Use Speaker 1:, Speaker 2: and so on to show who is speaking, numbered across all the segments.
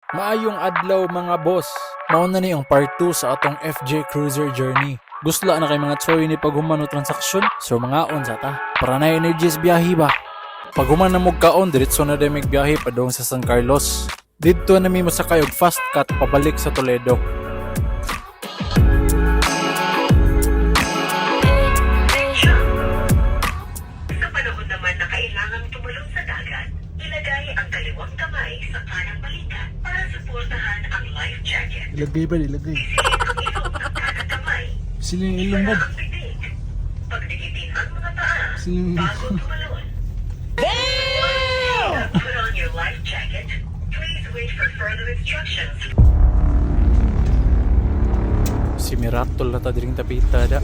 Speaker 1: Maayong adlaw mga boss. Mao na ni ang part 2 sa atong FJ Cruiser journey. Gusla na kay mga tsoy ni paghumano transaksyon. So mga on sa ta. Para na energies biyahe ba. Paghuman na mo kaon diretso na day magbiyahe padung sa San Carlos. Didto na mi mosakay og fast cut pabalik sa Toledo.
Speaker 2: Sa panahon naman na kailangang tumulong sa dagat, ilagay ang kaliwang kamay sa kanang balikat para suportahan ang life jacket.
Speaker 3: Ilagay ba? Ilagay.
Speaker 2: Silin ang ilong ng kanang kamay.
Speaker 3: Sino yung ilong
Speaker 2: Isara
Speaker 3: ba?
Speaker 2: ang bibig. Pagdikitin ang mga paa
Speaker 3: Sino yung
Speaker 2: bago tumalon. Damn! Put on your life jacket. Please wait for further instructions.
Speaker 1: Si Miratol na ta diring tapita da.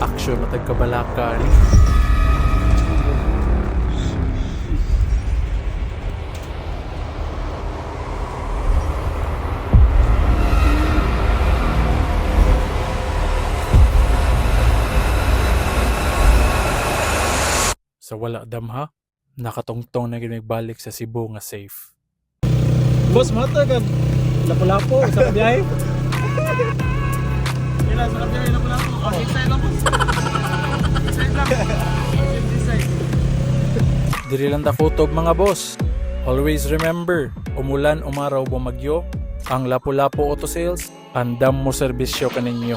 Speaker 1: Aksyon na tagkabalaka ni. Sa wala damha, nakatungtong na ginibalik sa Cebu nga safe.
Speaker 3: Boss, mata ka. Lapo-lapo. Sa kabiyahe. Kailan sa kabiyahe, lapo-lapo. Inside lang, boss. Inside lang. Inside.
Speaker 1: Diri lang ta photo mga boss. Always remember, umulan, umaraw, bumagyo, ang Lapu-Lapu Auto Sales, andam mo serbisyo kaninyo.